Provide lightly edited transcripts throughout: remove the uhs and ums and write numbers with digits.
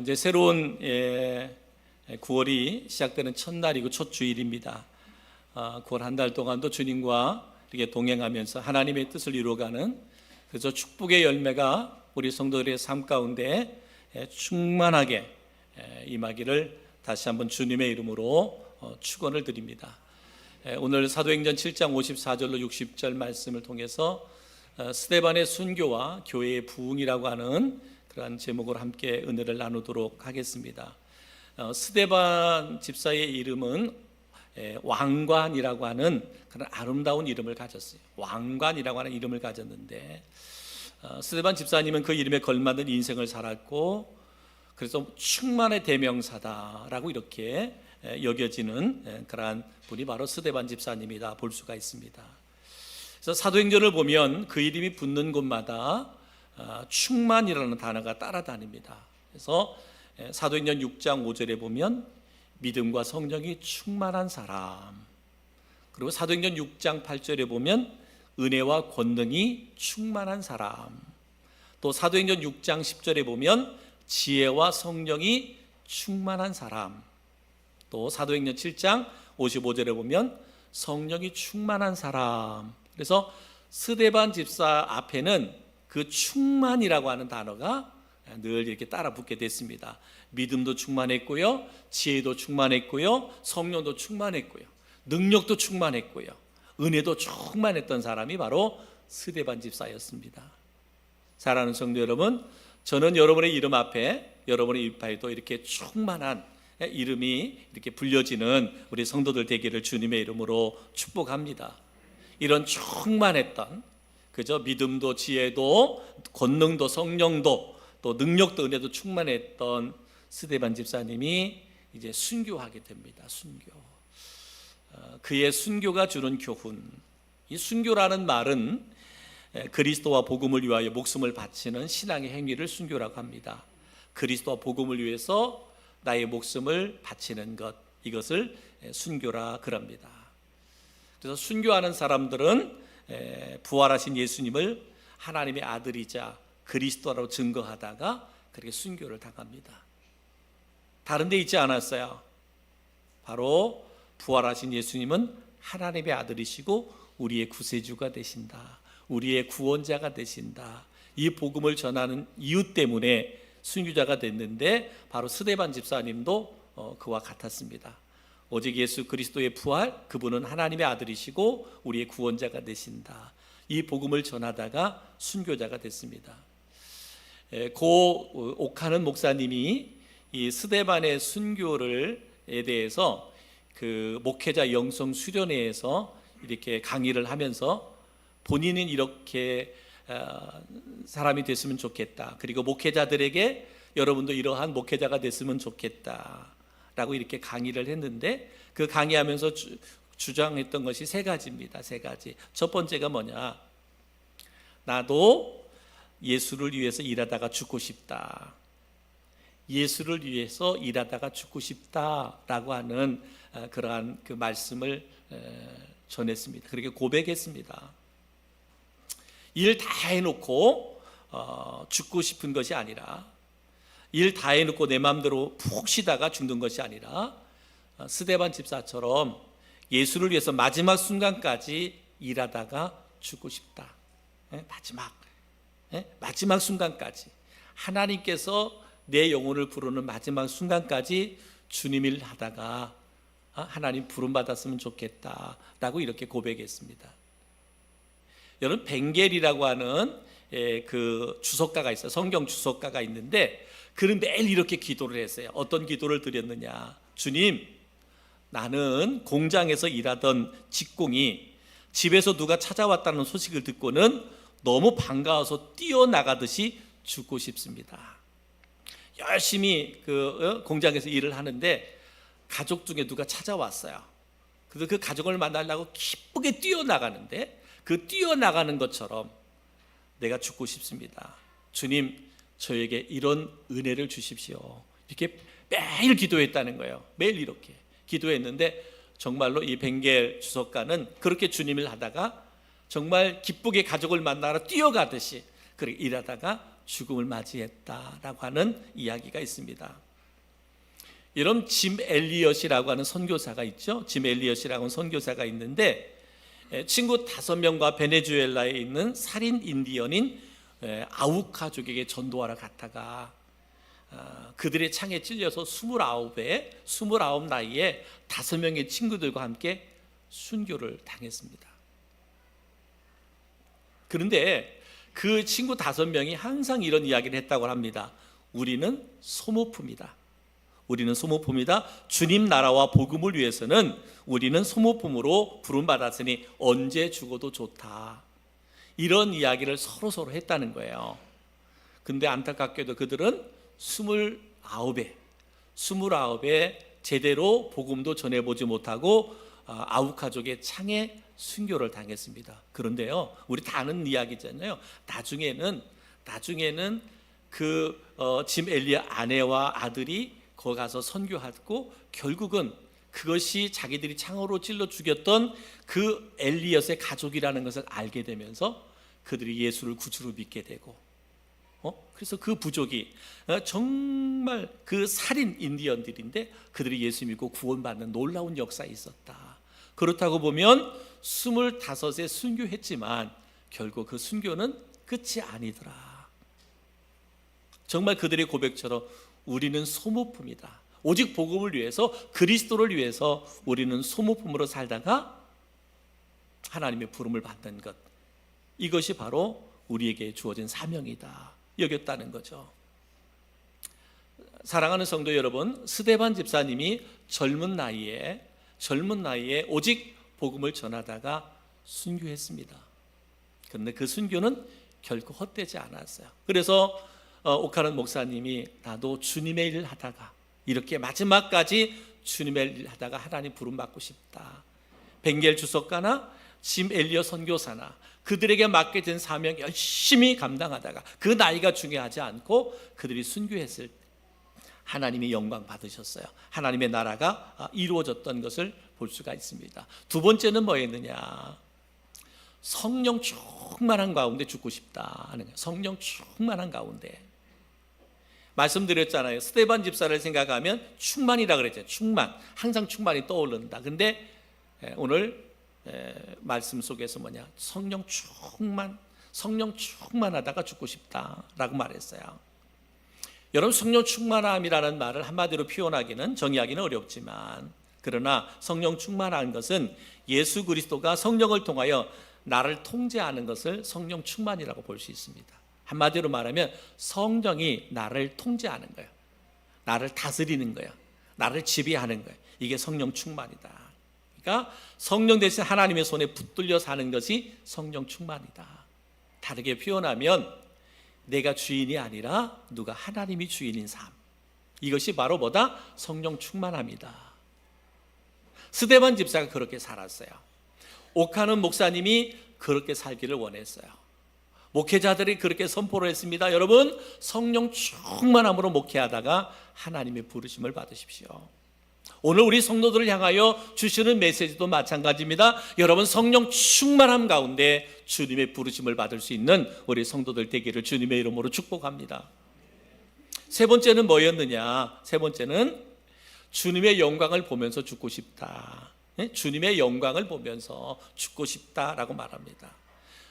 이제 새로운 9월이 시작되는 첫날이고 첫 주일입니다. 9월 한 달 동안도 주님과 이렇게 동행하면서 하나님의 뜻을 이루어가는 그래서 축복의 열매가 우리 성도들의 삶 가운데 충만하게 임하기를 다시 한번 주님의 이름으로 축원을 드립니다. 오늘 사도행전 7장 54절로 60절 말씀을 통해서 스데반의 순교와 교회의 부흥이라고 하는 그러한 제목으로 함께 은혜를 나누도록 하겠습니다. 스데반 집사의 이름은 왕관이라고 하는 그런 아름다운 이름을 가졌어요. 왕관이라고 하는 이름을 가졌는데 스데반 집사님은 그 이름에 걸맞는 인생을 살았고 그래서 충만의 대명사다라고 이렇게 여겨지는 그러한 분이 바로 스데반 집사님이다 볼 수가 있습니다. 그래서 사도행전을 보면 그 이름이 붙는 곳마다 충만이라는 단어가 따라다닙니다. 그래서 사도행전 6장 5절에 보면 믿음과 성령이 충만한 사람, 그리고 사도행전 6장 8절에 보면 은혜와 권능이 충만한 사람, 또 사도행전 6장 10절에 보면 지혜와 성령이 충만한 사람, 또 사도행전 7장 55절에 보면 성령이 충만한 사람. 그래서 스데반 집사 앞에는 그 충만이라고 하는 단어가 늘 이렇게 따라 붙게 됐습니다. 믿음도 충만했고요, 지혜도 충만했고요, 성령도 충만했고요, 능력도 충만했고요, 은혜도 충만했던 사람이 바로 스데반 집사였습니다. 사랑하는 성도 여러분, 저는 여러분의 이름 앞에, 여러분의 입에도 이렇게 충만한 이름이 이렇게 불려지는 우리 성도들 되기를 주님의 이름으로 축복합니다. 이런 충만했던 그저 믿음도 지혜도 권능도 성령도 또 능력도 은혜도 충만했던 스데반 집사님이 이제 순교하게 됩니다. 순교. 그의 순교가 주는 교훈. 이 순교라는 말은 그리스도와 복음을 위하여 목숨을 바치는 신앙의 행위를 순교라고 합니다. 그리스도와 복음을 위해서 나의 목숨을 바치는 것, 이것을 순교라 그럽니다. 그래서 순교하는 사람들은 부활하신 예수님을 하나님의 아들이자 그리스도라고 증거하다가 그렇게 순교를 당합니다. 다른 데 있지 않았어요. 바로 부활하신 예수님은 하나님의 아들이시고 우리의 구세주가 되신다, 우리의 구원자가 되신다, 이 복음을 전하는 이유 때문에 순교자가 됐는데 바로 스데반 집사님도 그와 같았습니다. 오직 예수 그리스도의 부활, 그분은 하나님의 아들이시고 우리의 구원자가 되신다, 이 복음을 전하다가 순교자가 됐습니다. 고 옥하는 목사님이 이 스데반의 순교에 대해서 그 목회자 영성 수련회에서 이렇게 강의를 하면서 본인은 이렇게 사람이 됐으면 좋겠다, 그리고 목회자들에게 여러분도 이러한 목회자가 됐으면 좋겠다 라고 이렇게 강의를 했는데 그 강의하면서 주장했던 것이 세 가지입니다. 세 가지. 첫 번째가 뭐냐, 나도 예수를 위해서 일하다가 죽고 싶다, 예수를 위해서 일하다가 죽고 싶다라고 하는 그러한 그 말씀을 전했습니다. 그렇게 고백했습니다. 일 다 해놓고 죽고 싶은 것이 아니라, 일 다 해놓고 내 마음대로 푹 쉬다가 죽는 것이 아니라 스데반 집사처럼 예수를 위해서 마지막 순간까지 일하다가 죽고 싶다. 마지막 순간까지 하나님께서 내 영혼을 부르는 마지막 순간까지 주님 일 하다가 하나님 부름 받았으면 좋겠다라고 이렇게 고백했습니다. 여러분, 벵겔이라고 하는 그 주석가가 있어요. 성경 주석가가 있는데 그는 매일 이렇게 기도를 했어요. 어떤 기도를 드렸느냐, 주님, 나는 공장에서 일하던 직공이 집에서 누가 찾아왔다는 소식을 듣고는 너무 반가워서 뛰어나가듯이 죽고 싶습니다. 열심히 그 공장에서 일을 하는데 가족 중에 누가 찾아왔어요. 그래서 그 가족을 만나려고 기쁘게 뛰어나가는데 그 뛰어나가는 것처럼 내가 죽고 싶습니다. 주님, 저에게 이런 은혜를 주십시오. 이렇게 매일 기도했다는 거예요. 매일 이렇게 기도했는데 정말로 이 벵겔 주석가는 그렇게 주님을 하다가 정말 기쁘게 가족을 만나러 뛰어가듯이 그렇게 일하다가 죽음을 맞이했다라고 하는 이야기가 있습니다. 여러분, 짐 엘리엇이라고 하는 선교사가 있죠. 짐 엘리엇이라고 하는 선교사가 있는데 친구 5명과 베네수엘라에 있는 살인 인디언인 아우카족에게 전도하러 갔다가 그들의 창에 찔려서 29 나이에 5명의 친구들과 함께 순교를 당했습니다. 그런데 그 친구 5명이 항상 이런 이야기를 했다고 합니다. 우리는 소모품이다. 우리는 소모품이다. 주님 나라와 복음을 위해서는 우리는 소모품으로 부름받았으니 언제 죽어도 좋다. 이런 이야기를 서로 했다는 거예요. 근데 안타깝게도 그들은 29에 제대로 복음도 전해보지 못하고 아우카족의 창에 순교를 당했습니다. 그런데요, 우리 다 아는 이야기잖아요. 나중에는 그 짐 엘리의 아내와 아들이 거기 가서 선교하고 결국은 그것이 자기들이 창으로 찔러 죽였던 그 엘리엇의 가족이라는 것을 알게 되면서 그들이 예수를 구주로 믿게 되고 그래서 그 부족이 정말 그 살인 인디언들인데 그들이 예수 믿고 구원받는 놀라운 역사가 있었다. 그렇다고 보면 25에 순교했지만 결국 그 순교는 끝이 아니더라. 정말 그들의 고백처럼 우리는 소모품이다. 오직 복음을 위해서, 그리스도를 위해서 우리는 소모품으로 살다가 하나님의 부름을 받는 것, 이것이 바로 우리에게 주어진 사명이다 여겼다는 거죠. 사랑하는 성도 여러분, 스데반 집사님이 젊은 나이에 오직 복음을 전하다가 순교했습니다. 그런데 그 순교는 결코 헛되지 않았어요. 그래서 오카는 목사님이 나도 주님의 일을 하다가 이렇게 마지막까지 주님의 일을 하다가 하나님 부름 받고 싶다. 벵겔 주석가나 짐 엘리엇 선교사나 그들에게 맡겨진 사명 열심히 감당하다가 그 나이가 중요하지 않고 그들이 순교했을 때 하나님이 영광 받으셨어요. 하나님의 나라가 이루어졌던 것을 볼 수가 있습니다. 두 번째는 뭐였느냐? 성령 충만한 가운데 죽고 싶다 하는 거예요. 성령 충만한 가운데. 말씀드렸잖아요. 스데반 집사를 생각하면 충만이라 그랬죠. 충만, 항상 충만이 떠오른다. 근데 오늘 말씀 속에서 뭐냐? 성령 충만하다가 죽고 싶다라고 말했어요. 여러분, 성령 충만함이라는 말을 한마디로 표현하기는, 정의하기는 어렵지만, 그러나 성령 충만한 것은 예수 그리스도가 성령을 통하여 나를 통제하는 것을 성령 충만이라고 볼 수 있습니다. 한마디로 말하면 성령이 나를 통제하는 거예요. 나를 다스리는 거예요. 나를 지배하는 거예요. 이게 성령 충만이다. 그러니까 성령 대신 하나님의 손에 붙들려 사는 것이 성령 충만이다. 다르게 표현하면 내가 주인이 아니라 누가 하나님이 주인인 삶. 이것이 바로 뭐다? 성령 충만함이다. 스데반 집사가 그렇게 살았어요. 오카는 목사님이 그렇게 살기를 원했어요. 목회자들이 그렇게 선포를 했습니다. 여러분, 성령 충만함으로 목회하다가 하나님의 부르심을 받으십시오. 오늘 우리 성도들을 향하여 주시는 메시지도 마찬가지입니다. 여러분, 성령 충만함 가운데 주님의 부르심을 받을 수 있는 우리 성도들 되기를 주님의 이름으로 축복합니다. 세 번째는 뭐였느냐? 세 번째는 주님의 영광을 보면서 죽고 싶다. 주님의 영광을 보면서 죽고 싶다라고 말합니다.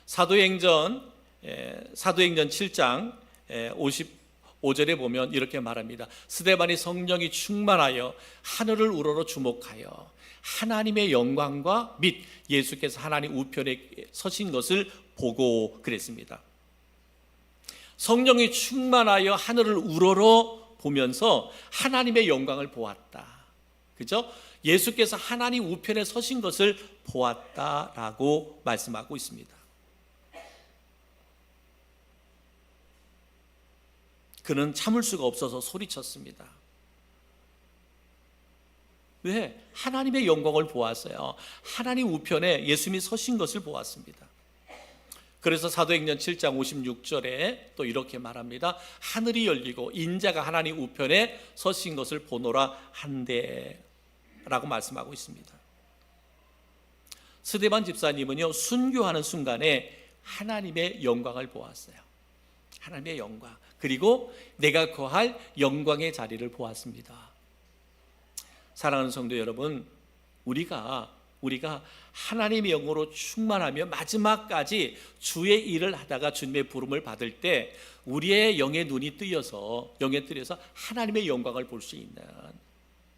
사도행전 7장 55절에 보면 이렇게 말합니다. 스데반이 성령이 충만하여 하늘을 우러러 주목하여 하나님의 영광과 및 예수께서 하나님 우편에 서신 것을 보고 그랬습니다. 성령이 충만하여 하늘을 우러러 보면서 하나님의 영광을 보았다. 그죠? 예수께서 하나님 우편에 서신 것을 보았다라고 말씀하고 있습니다. 그는 참을 수가 없어서 소리쳤습니다. 왜? 하나님의 영광을 보았어요. 하나님 우편에 예수님이 서신 것을 보았습니다. 그래서 사도행전 7장 56절에 또 이렇게 말합니다. 하늘이 열리고 인자가 하나님 우편에 서신 것을 보노라 한데 라고 말씀하고 있습니다. 스데반 집사님은요, 순교하는 순간에 하나님의 영광을 보았어요. 하나님의 영광, 그리고 내가 거할 영광의 자리를 보았습니다. 사랑하는 성도 여러분, 우리가 하나님의 영으로 충만하며 마지막까지 주의 일을 하다가 주님의 부름을 받을 때 우리의 영의 눈이 뜨여서 하나님의 영광을 볼 수 있는,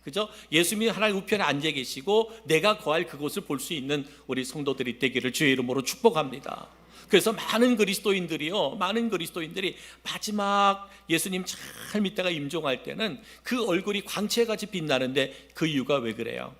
그죠? 예수님이 하나님 우편에 앉아 계시고 내가 거할 그곳을 볼 수 있는 우리 성도들이 되기를 주의 이름으로 축복합니다. 그래서 많은 그리스도인들이 마지막 예수님 잘 믿다가 임종할 때는 그 얼굴이 광채같이 빛나는데 그 이유가 왜 그래요?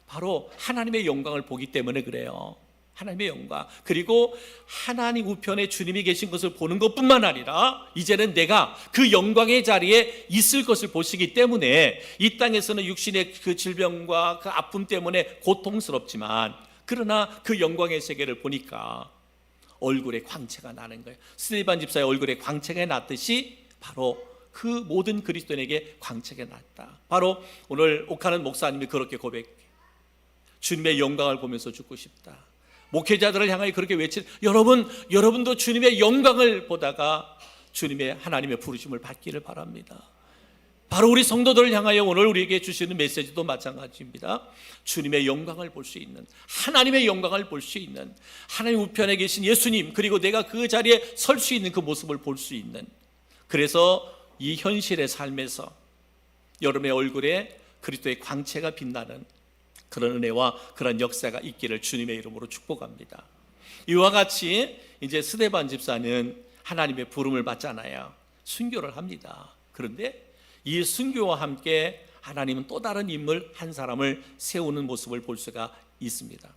바로 하나님의 영광을 보기 때문에 그래요. 하나님의 영광, 그리고 하나님 우편에 주님이 계신 것을 보는 것뿐만 아니라 이제는 내가 그 영광의 자리에 있을 것을 보시기 때문에 이 땅에서는 육신의 그 질병과 그 아픔 때문에 고통스럽지만, 그러나 그 영광의 세계를 보니까 얼굴에 광채가 나는 거예요. 스데반 집사의 얼굴에 광채가 났듯이 바로 그 모든 그리스도인에게 광채가 났다. 바로 오늘 옥하는 목사님이 그렇게 고백해, 주님의 영광을 보면서 죽고 싶다. 목회자들을 향하여 그렇게 외치는, 여러분도 주님의 영광을 보다가 주님의 하나님의 부르심을 받기를 바랍니다. 바로 우리 성도들을 향하여 오늘 우리에게 주시는 메시지도 마찬가지입니다. 주님의 영광을 볼 수 있는, 하나님의 영광을 볼 수 있는, 하나님 우편에 계신 예수님, 그리고 내가 그 자리에 설 수 있는 그 모습을 볼 수 있는, 그래서 이 현실의 삶에서 여러분의 얼굴에 그리스도의 광채가 빛나는 그런 은혜와 그런 역사가 있기를 주님의 이름으로 축복합니다. 이와 같이 이제 스데반 집사는 하나님의 부름을 받잖아요. 순교를 합니다. 그런데 이 순교와 함께 하나님은 또 다른 인물 한 사람을 세우는 모습을 볼 수가 있습니다.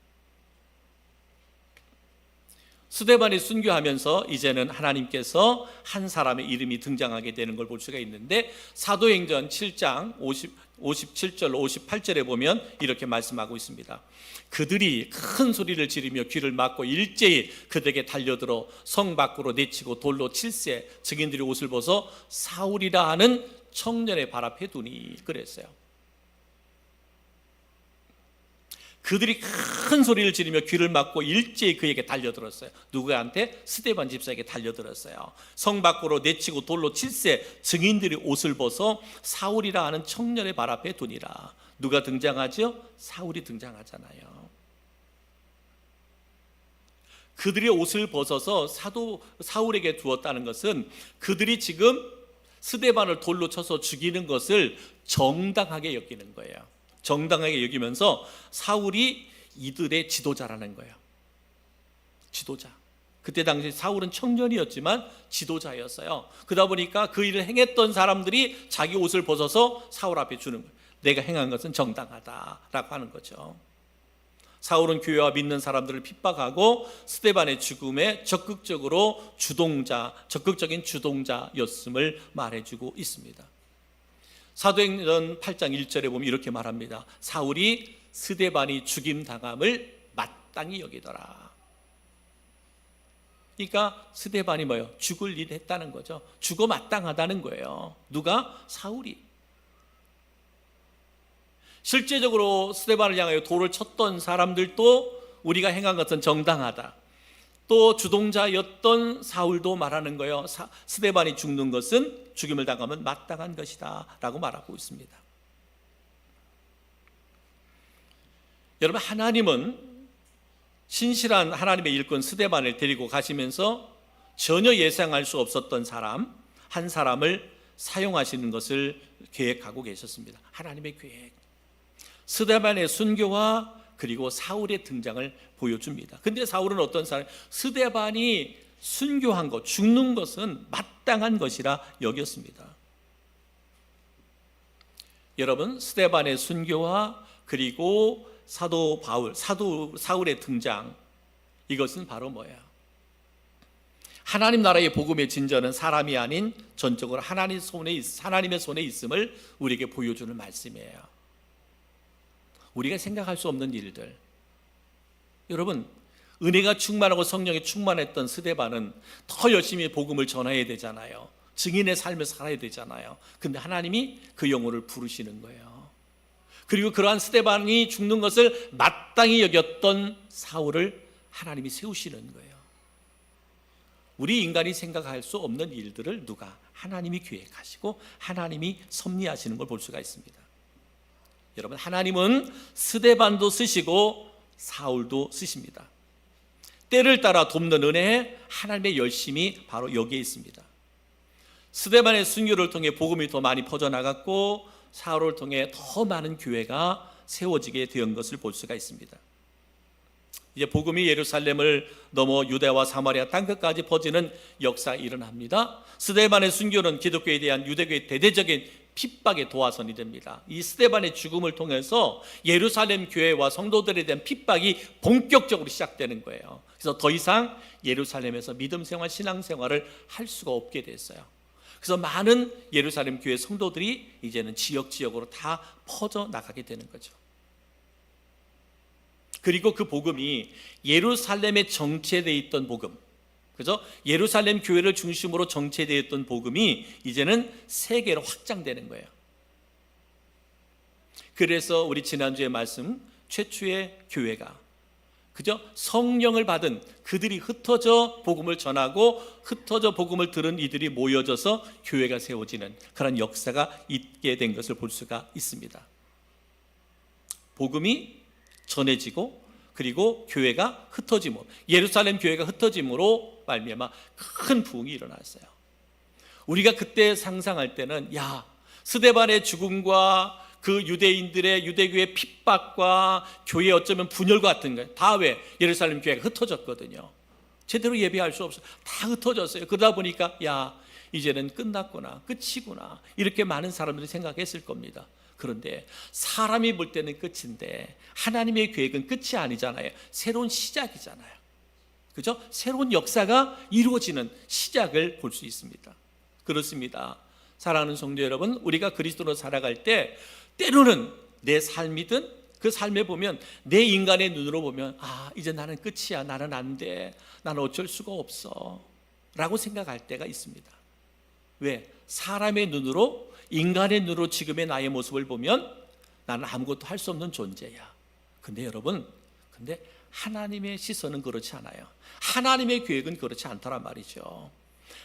스데반이 순교하면서 이제는 하나님께서 한 사람의 이름이 등장하게 되는 걸 볼 수가 있는데, 사도행전 7장 57절 58절에 보면 이렇게 말씀하고 있습니다. 그들이 큰 소리를 지르며 귀를 막고 일제히 그들에게 달려들어 성 밖으로 내치고 돌로 칠세 증인들이 옷을 벗어 사울이라 하는 청년의 발 앞에 두니, 그랬어요. 그들이 큰 소리를 지르며 귀를 막고 일제히 그에게 달려들었어요. 누구한테? 스데반 집사에게 달려들었어요. 성 밖으로 내치고 돌로 칠세 증인들이 옷을 벗어 사울이라 하는 청년의 발 앞에 두니라. 누가 등장하죠? 사울이 등장하잖아요. 그들이 옷을 벗어서 사울에게 두었다는 것은 그들이 지금 스데반을 돌로 쳐서 죽이는 것을 정당하게 여기는 거예요. 정당하게 여기면서 사울이 이들의 지도자라는 거예요. 지도자. 그때 당시 사울은 청년이었지만 지도자였어요. 그러다 보니까 그 일을 행했던 사람들이 자기 옷을 벗어서 사울 앞에 주는 거예요. 내가 행한 것은 정당하다라고 하는 거죠. 사울은 교회와 믿는 사람들을 핍박하고 스데반의 죽음에 적극적인 주동자였음을 말해주고 있습니다. 사도행전 8장 1절에 보면 이렇게 말합니다. 사울이 스데반이 죽임당함을 마땅히 여기더라. 그러니까 스데반이 뭐예요? 죽을 일을 했다는 거죠. 죽어 마땅하다는 거예요. 누가? 사울이. 실제적으로 스데반을 향하여 돌을 쳤던 사람들도 우리가 행한 것은 정당하다. 또 주동자였던 사울도 말하는 거예요. 스데반이 죽는 것은, 죽임을 당하면 마땅한 것이다 라고 말하고 있습니다. 여러분, 하나님은 신실한 하나님의 일꾼 스데반을 데리고 가시면서 전혀 예상할 수 없었던 사람 한 사람을 사용하시는 것을 계획하고 계셨습니다. 하나님의 계획. 스데반의 순교와 그리고 사울의 등장을 보여줍니다. 근데 사울은 어떤 사람? 스데반이 순교한 것, 죽는 것은 마땅한 것이라 여겼습니다. 여러분, 스데반의 순교와 그리고 사울의 등장, 이것은 바로 뭐예요? 하나님 나라의 복음의 진전은 사람이 아닌 전적으로 하나님의 손에 있음을 우리에게 보여주는 말씀이에요. 우리가 생각할 수 없는 일들. 여러분, 은혜가 충만하고 성령이 충만했던 스데반은 더 열심히 복음을 전해야 되잖아요. 증인의 삶을 살아야 되잖아요. 근데 하나님이 그 영혼을 부르시는 거예요. 그리고 그러한 스데반이 죽는 것을 마땅히 여겼던 사울을 하나님이 세우시는 거예요. 우리 인간이 생각할 수 없는 일들을 누가? 하나님이 계획하시고 하나님이 섭리하시는 걸 볼 수가 있습니다. 여러분, 하나님은 스데반도 쓰시고 사울도 쓰십니다. 때를 따라 돕는 은혜에 하나님의 열심이 바로 여기에 있습니다. 스데반의 순교를 통해 복음이 더 많이 퍼져나갔고 사울을 통해 더 많은 교회가 세워지게 된 것을 볼 수가 있습니다. 이제 복음이 예루살렘을 넘어 유대와 사마리아 땅끝까지 퍼지는 역사가 일어납니다. 스데반의 순교는 기독교에 대한 유대교의 대대적인 핍박의 도화선이 됩니다. 이 스데반의 죽음을 통해서 예루살렘 교회와 성도들에 대한 핍박이 본격적으로 시작되는 거예요. 그래서 더 이상 예루살렘에서 믿음 생활, 신앙 생활을 할 수가 없게 됐어요. 그래서 많은 예루살렘 교회 성도들이 이제는 지역으로 다 퍼져 나가게 되는 거죠. 그리고 그 복음이 예루살렘에 정체되어 있던 복음, 그죠? 예루살렘 교회를 중심으로 정체되어 있던 복음이 이제는 세계로 확장되는 거예요. 그래서 우리 지난주에 말씀, 최초의 교회가, 그죠? 성령을 받은 그들이 흩어져 복음을 전하고 흩어져 복음을 들은 이들이 모여져서 교회가 세워지는 그런 역사가 있게 된 것을 볼 수가 있습니다. 복음이 전해지고 그리고 교회가 흩어짐으로, 예루살렘 교회가 흩어짐으로 말미암아 큰 부흥이 일어났어요. 우리가 그때 상상할 때는 스데반의 죽음과 그 유대인들의 유대교의 핍박과 교회 어쩌면 분열 같은 거예요. 다 왜? 예루살렘 교회가 흩어졌거든요. 제대로 예배할 수 없어요. 다 흩어졌어요. 그러다 보니까 이제는 끝났구나, 끝이구나, 이렇게 많은 사람들이 생각했을 겁니다. 그런데 사람이 볼 때는 끝인데 하나님의 계획은 끝이 아니잖아요. 새로운 시작이잖아요. 그죠? 새로운 역사가 이루어지는 시작을 볼 수 있습니다. 그렇습니다. 사랑하는 성도 여러분, 우리가 그리스도로 살아갈 때 때로는 내 삶이든 그 삶에 보면 내 인간의 눈으로 보면 이제 나는 끝이야, 나는 안 돼, 나는 어쩔 수가 없어 라고 생각할 때가 있습니다. 왜? 사람의 눈으로, 인간의 눈으로 지금의 나의 모습을 보면 나는 아무것도 할 수 없는 존재야. 근데 여러분, 하나님의 시선은 그렇지 않아요. 하나님의 계획은 그렇지 않더란 말이죠.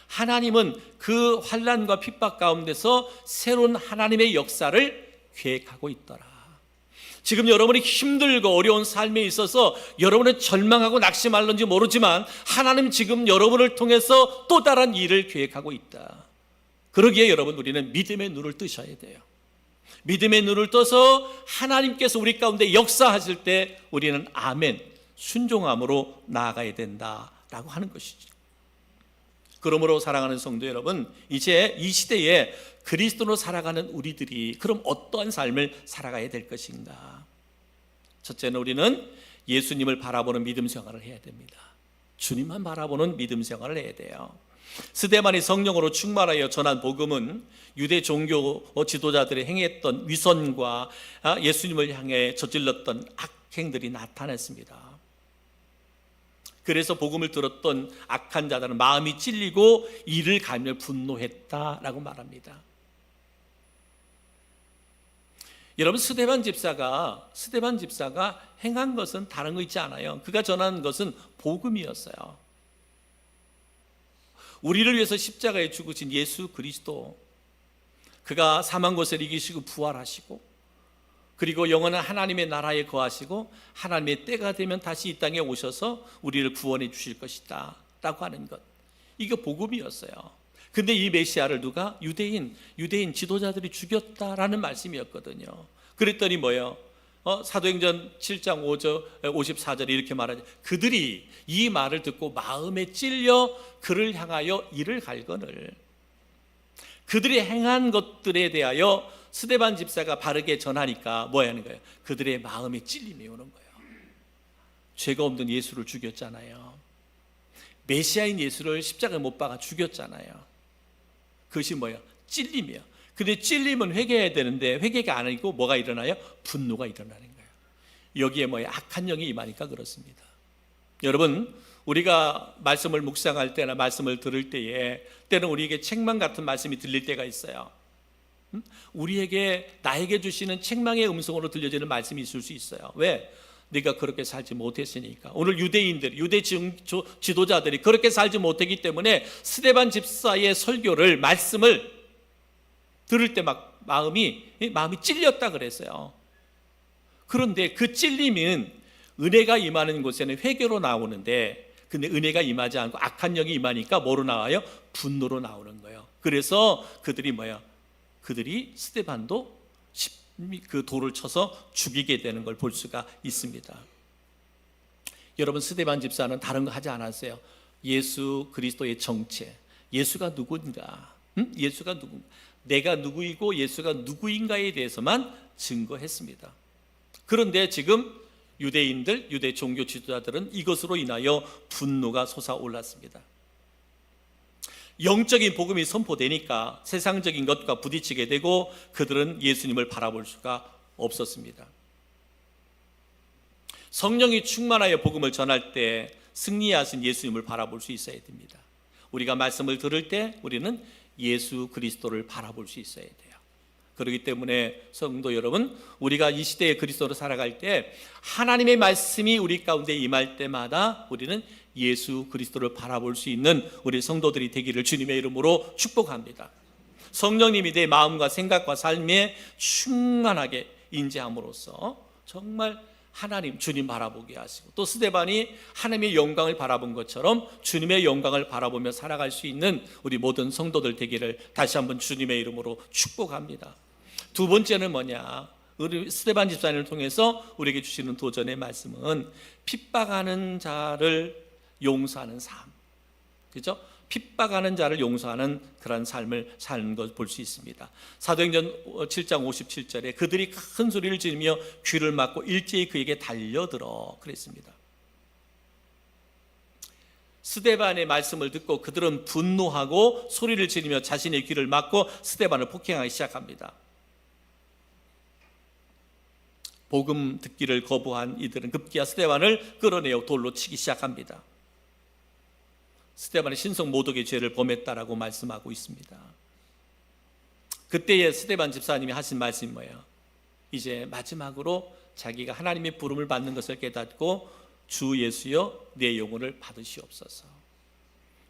하나님은 그 환난과 핍박 가운데서 새로운 하나님의 역사를 계획하고 있더라. 지금 여러분이 힘들고 어려운 삶에 있어서 여러분은 절망하고 낙심할는지 모르지만 하나님 지금 여러분을 통해서 또 다른 일을 계획하고 있다. 그러기에 여러분, 우리는 믿음의 눈을 뜨셔야 돼요. 믿음의 눈을 떠서 하나님께서 우리 가운데 역사하실 때 우리는 아멘, 순종함으로 나아가야 된다라고 하는 것이죠. 그러므로 사랑하는 성도 여러분, 이제 이 시대에 그리스도로 살아가는 우리들이 그럼 어떠한 삶을 살아가야 될 것인가? 첫째는 우리는 예수님을 바라보는 믿음 생활을 해야 됩니다. 주님만 바라보는 믿음 생활을 해야 돼요. 스데반이 성령으로 충만하여 전한 복음은 유대 종교 지도자들이 행했던 위선과 예수님을 향해 저질렀던 악행들이 나타났습니다. 그래서 복음을 들었던 악한 자들은 마음이 찔리고 이를 갈며 분노했다라고 말합니다. 여러분, 스데반 집사가 행한 것은 다른 거 있지 않아요. 그가 전한 것은 복음이었어요. 우리를 위해서 십자가에 죽으신 예수 그리스도, 그가 사망 것을 이기시고 부활하시고 그리고 영원한 하나님의 나라에 거하시고 하나님의 때가 되면 다시 이 땅에 오셔서 우리를 구원해 주실 것이다 라고 하는 것, 이게 복음이었어요. 근데 이 메시아를 누가? 유대인 지도자들이 죽였다라는 말씀이었거든요. 그랬더니 뭐예요? 사도행전 7장 5절 54절에 이렇게 말하죠. 그들이 이 말을 듣고 마음에 찔려 그를 향하여 이를 갈거늘. 그들이 행한 것들에 대하여 스데반 집사가 바르게 전하니까 뭐 하는 거예요? 그들의 마음에 찔림이 오는 거예요. 죄가 없는 예수를 죽였잖아요. 메시아인 예수를 십자가에 못 박아 죽였잖아요. 그것이 뭐예요? 찔림이에요. 근데 찔림은 회개해야 되는데 회개가 아니고 뭐가 일어나요? 분노가 일어나는 거예요. 여기에 뭐예요? 악한 영이 임하니까 그렇습니다. 여러분, 우리가 말씀을 묵상할 때나 말씀을 들을 때에 때는 우리에게 책망 같은 말씀이 들릴 때가 있어요. 나에게 주시는 책망의 음성으로 들려지는 말씀이 있을 수 있어요. 왜? 네가 그렇게 살지 못했으니까. 오늘 유대인들, 유대 지도자들이 그렇게 살지 못했기 때문에 스데반 집사의 설교를, 말씀을 들을 때 막 마음이 찔렸다 그랬어요. 그런데 그 찔림은 은혜가 임하는 곳에는 회개로 나오는데, 근데 은혜가 임하지 않고 악한 영이 임하니까 뭐로 나와요? 분노로 나오는 거예요. 그래서 그들이 스데반도 그 돌을 쳐서 죽이게 되는 걸 볼 수가 있습니다. 여러분, 스데반 집사는 다른 거 하지 않았어요. 예수 그리스도의 정체, 예수가 누구인가, 예수가 누군가, 내가 누구이고 예수가 누구인가에 대해서만 증거했습니다. 그런데 지금 유대인들, 유대 종교 지도자들은 이것으로 인하여 분노가 솟아올랐습니다. 영적인 복음이 선포되니까 세상적인 것과 부딪히게 되고 그들은 예수님을 바라볼 수가 없었습니다. 성령이 충만하여 복음을 전할 때 승리하신 예수님을 바라볼 수 있어야 됩니다. 우리가 말씀을 들을 때 우리는 예수 그리스도를 바라볼 수 있어야 돼요. 그렇기 때문에 성도 여러분, 우리가 이 시대의 그리스도로 살아갈 때 하나님의 말씀이 우리 가운데 임할 때마다 우리는 예수 그리스도를 바라볼 수 있는 우리 성도들이 되기를 주님의 이름으로 축복합니다. 성령님이 내 마음과 생각과 삶에 충만하게 인재함으로써 정말 하나님, 주님 바라보게 하시고, 또 스데반이 하나님의 영광을 바라본 것처럼 주님의 영광을 바라보며 살아갈 수 있는 우리 모든 성도들 되기를 다시 한번 주님의 이름으로 축복합니다. 두 번째는 뭐냐? 우리 스데반 집사님을 통해서 우리에게 주시는 도전의 말씀은 핍박하는 자를 용서하는 삶, 그렇죠? 핍박하는 자를 용서하는 그런 삶을 사는 걸 볼 수 있습니다. 사도행전 7장 57절에 그들이 큰 소리를 지르며 귀를 막고 일제히 그에게 달려들어 그랬습니다. 스데반의 말씀을 듣고 그들은 분노하고 소리를 지르며 자신의 귀를 막고 스데반을 폭행하기 시작합니다. 복음 듣기를 거부한 이들은 급기야 스데반을 끌어내어 돌로 치기 시작합니다. 스데반이 신성 모독의 죄를 범했다라고 말씀하고 있습니다. 그때에 스데반 집사님이 하신 말씀이 뭐예요? 이제 마지막으로 자기가 하나님의 부름을 받는 것을 깨닫고 주 예수여 내 영혼을 받으시옵소서,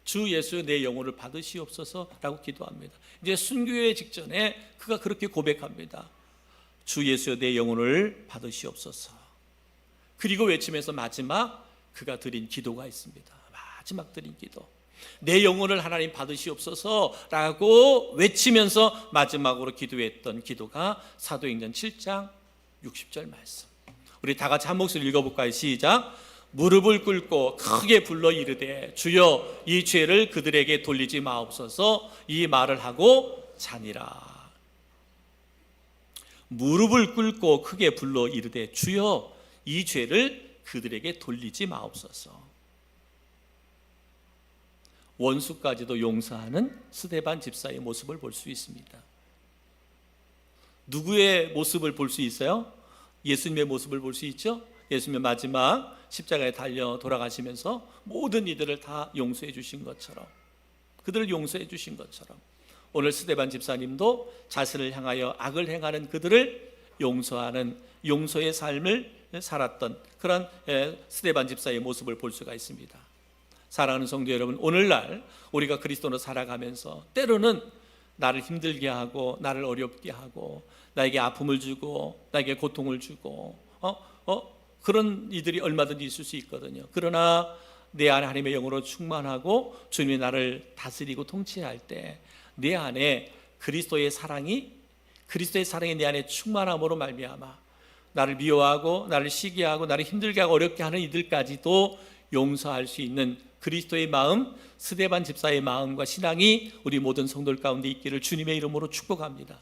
주 예수여 내 영혼을 받으시옵소서라고 기도합니다. 이제 순교의 직전에 그가 그렇게 고백합니다. 주 예수여 내 영혼을 받으시옵소서. 그리고 외치면서 마지막 그가 드린 기도가 있습니다. 마지막 드린 기도, 내 영혼을 하나님 받으시옵소서라고 외치면서 마지막으로 기도했던 기도가 사도행전 7장 60절 말씀. 우리 다 같이 한 목소리 읽어볼까요? 시작. 무릎을 꿇고 크게 불러 이르되 주여 이 죄를 그들에게 돌리지 마옵소서. 이 말을 하고 자니라. 무릎을 꿇고 크게 불러 이르되 주여 이 죄를 그들에게 돌리지 마옵소서. 원수까지도 용서하는 스데반 집사의 모습을 볼 수 있습니다. 누구의 모습을 볼 수 있어요? 예수님의 모습을 볼 수 있죠? 예수님의 마지막 십자가에 달려 돌아가시면서 모든 이들을 다 용서해 주신 것처럼, 그들을 용서해 주신 것처럼 오늘 스데반 집사님도 자신을 향하여 악을 행하는 그들을 용서하는 용서의 삶을 살았던 그런 스데반 집사의 모습을 볼 수가 있습니다. 사랑하는 성도 여러분, 오늘날 우리가 그리스도로 살아가면서 때로는 나를 힘들게 하고 나를 어렵게 하고 나에게 아픔을 주고 나에게 고통을 주고 그런 이들이 얼마든지 있을 수 있거든요. 그러나 내 안에 하나님의 영으로 충만하고 주님이 나를 다스리고 통치할 때 내 안에 그리스도의 사랑이 내 안에 충만함으로 말미암아 나를 미워하고 나를 시기하고 나를 힘들게 하고 어렵게 하는 이들까지도 용서할 수 있는 그리스도의 마음, 스데반 집사의 마음과 신앙이 우리 모든 성도들 가운데 있기를 주님의 이름으로 축복합니다.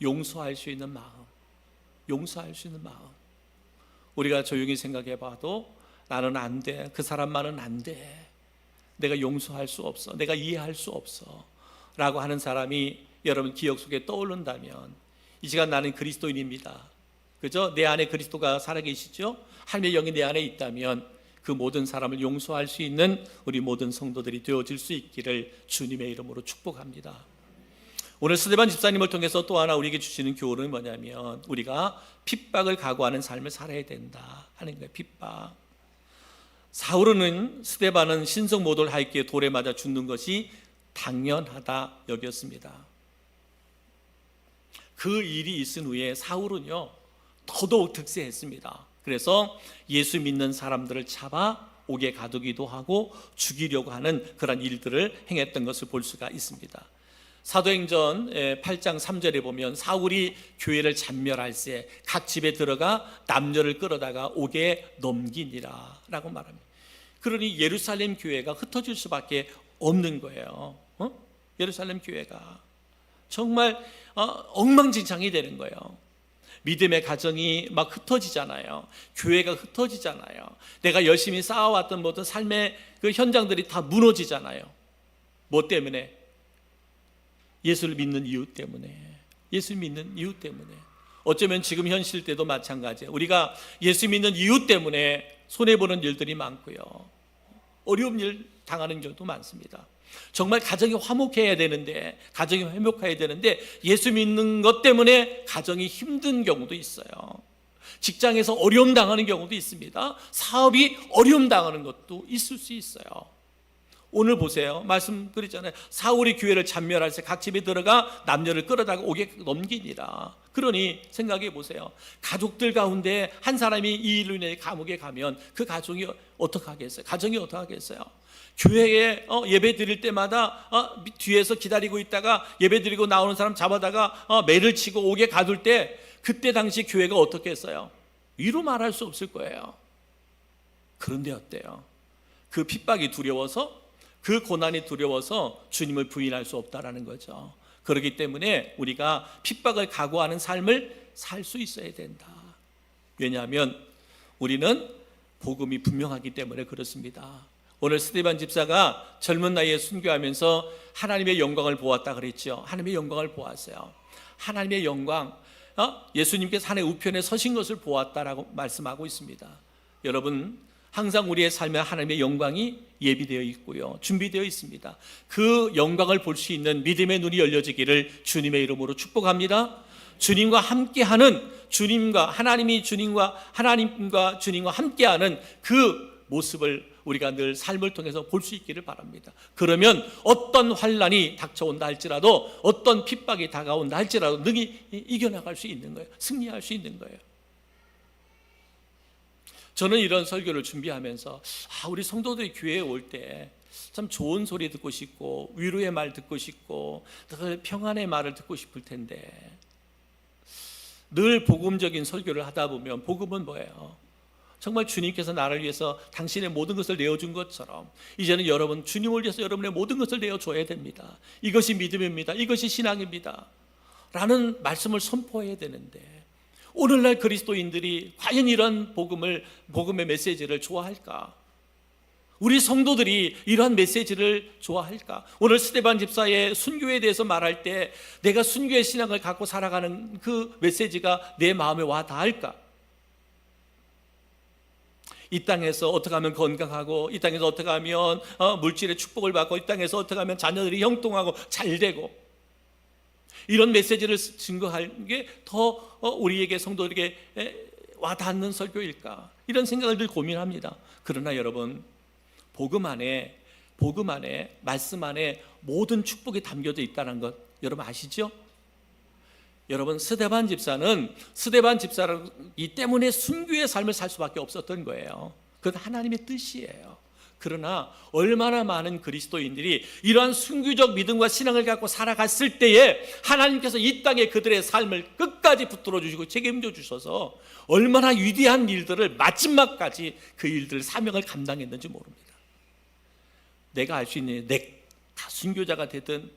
용서할 수 있는 마음, 용서할 수 있는 마음. 우리가 조용히 생각해 봐도 나는 안 돼, 그 사람만은 안 돼, 내가 용서할 수 없어, 내가 이해할 수 없어 라고 하는 사람이 여러분 기억 속에 떠오른다면 이 시간 나는 그리스도인입니다, 그죠? 내 안에 그리스도가 살아계시죠? 하나님의 영이 내 안에 있다면 그 모든 사람을 용서할 수 있는 우리 모든 성도들이 되어질 수 있기를 주님의 이름으로 축복합니다. 오늘 스데반 집사님을 통해서 또 하나 우리에게 주시는 교훈은 뭐냐면 우리가 핍박을 각오하는 삶을 살아야 된다 하는 거예요. 핍박. 사울은 스데반은 신성 모독을 하였기에 돌에 맞아 죽는 것이 당연하다 여겼습니다. 그 일이 있은 후에 사울은요 더더욱 득세했습니다. 그래서 예수 믿는 사람들을 잡아 옥에 가두기도 하고 죽이려고 하는 그런 일들을 행했던 것을 볼 수가 있습니다. 사도행전 8장 3절에 보면 사울이 교회를 잔멸할 새 각 집에 들어가 남녀를 끌어다가 옥에 넘기니라 라고 말합니다. 그러니 예루살렘 교회가 흩어질 수밖에 없는 거예요. 예루살렘 교회가 정말 엉망진창이 되는 거예요. 믿음의 가정이 막 흩어지잖아요. 교회가 흩어지잖아요. 내가 열심히 쌓아왔던 모든 삶의 그 현장들이 다 무너지잖아요. 뭐 때문에? 예수를 믿는 이유 때문에. 예수 믿는 이유 때문에. 어쩌면 지금 현실 때도 마찬가지예요. 우리가 예수 믿는 이유 때문에 손해보는 일들이 많고요. 어려운 일 당하는 경우도 많습니다. 정말 가정이 화목해야 되는데, 가정이 회복해야 되는데 예수 믿는 것 때문에 가정이 힘든 경우도 있어요. 직장에서 어려움 당하는 경우도 있습니다. 사업이 어려움 당하는 것도 있을 수 있어요. 오늘 보세요. 말씀드렸잖아요. 사울이 교회를 잔멸할 때 각 집에 들어가 남녀를 끌어다가 옥에 넘기니라. 그러니 생각해 보세요. 가족들 가운데 한 사람이 이 일로 인해 감옥에 가면 그 가족이 어떻게 하겠어요? 가정이 어떻게 하겠어요? 교회에 예배 드릴 때마다 뒤에서 기다리고 있다가 예배 드리고 나오는 사람 잡아다가 매를 치고 옥에 가둘 때 그때 당시 교회가 어떻게 했어요? 위로 말할 수 없을 거예요. 그런데 어때요? 그 핍박이 두려워서, 그 고난이 두려워서 주님을 부인할 수 없다라는 거죠. 그렇기 때문에 우리가 핍박을 각오하는 삶을 살 수 있어야 된다. 왜냐하면 우리는 복음이 분명하기 때문에 그렇습니다. 오늘 스데반 집사가 젊은 나이에 순교하면서 하나님의 영광을 보았다 그랬죠. 하나님의 영광을 보았어요. 하나님의 영광, 예수님께서 하나의 우편에 서신 것을 보았다라고 말씀하고 있습니다. 여러분, 항상 우리의 삶에 하나님의 영광이 예비되어 있고요, 준비되어 있습니다. 그 영광을 볼 수 있는 믿음의 눈이 열려지기를 주님의 이름으로 축복합니다. 주님과 함께하는, 하나님과 주님과 함께하는 그 모습을 우리가 늘 삶을 통해서 볼 수 있기를 바랍니다. 그러면 어떤 환난이 닥쳐온다 할지라도, 어떤 핍박이 다가온다 할지라도 능히 이겨나갈 수 있는 거예요. 승리할 수 있는 거예요. 저는 이런 설교를 준비하면서 우리 성도들이 교회에 올 때 참 좋은 소리 듣고 싶고 위로의 말 듣고 싶고 늘 평안의 말을 듣고 싶을 텐데, 늘 복음적인 설교를 하다 보면 복음은 뭐예요? 정말 주님께서 나를 위해서 당신의 모든 것을 내어준 것처럼 이제는 여러분, 주님을 위해서 여러분의 모든 것을 내어줘야 됩니다. 이것이 믿음입니다. 이것이 신앙입니다. 라는 말씀을 선포해야 되는데, 오늘날 그리스도인들이 과연 이런 복음의 메시지를 좋아할까? 우리 성도들이 이러한 메시지를 좋아할까? 오늘 스데반 집사의 순교에 대해서 말할 때 내가 순교의 신앙을 갖고 살아가는 그 메시지가 내 마음에 와 닿을까? 이 땅에서 어떻게 하면 건강하고, 이 땅에서 어떻게 하면 물질의 축복을 받고, 이 땅에서 어떻게 하면 자녀들이 형통하고 잘 되고, 이런 메시지를 증거하는 게 더 우리에게, 성도들에게 와닿는 설교일까? 이런 생각을 늘 고민합니다. 그러나 여러분, 복음 안에, 말씀 안에 모든 축복이 담겨져 있다는 것 여러분 아시죠? 여러분, 스데반 집사이기 때문에 순교의 삶을 살 수밖에 없었던 거예요. 그건 하나님의 뜻이에요. 그러나 얼마나 많은 그리스도인들이 이러한 순교적 믿음과 신앙을 갖고 살아갔을 때에 하나님께서 이 땅에 그들의 삶을 끝까지 붙들어 주시고 책임져 주셔서 얼마나 위대한 일들을, 마지막까지 그 일들을, 사명을 감당했는지 모릅니다. 내가 알 수 있는, 내가 순교자가 되든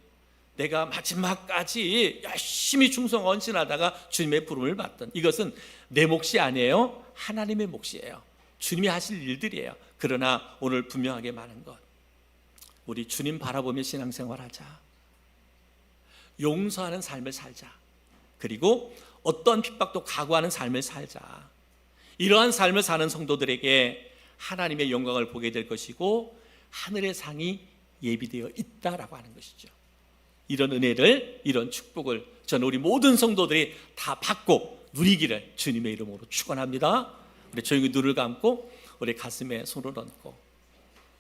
내가 마지막까지 열심히 충성 헌신하다가 주님의 부름을 받든, 이것은 내 몫이 아니에요. 하나님의 몫이에요. 주님이 하실 일들이에요. 그러나 오늘 분명하게 말한 것, 우리 주님 바라보며 신앙생활하자. 용서하는 삶을 살자. 그리고 어떤 핍박도 각오하는 삶을 살자. 이러한 삶을 사는 성도들에게 하나님의 영광을 보게 될 것이고 하늘의 상이 예비되어 있다라고 하는 것이죠. 이런 은혜를, 이런 축복을 저는 우리 모든 성도들이 다 받고 누리기를 주님의 이름으로 축원합니다. 우리 조용히 눈을 감고 우리 가슴에 손을 얹고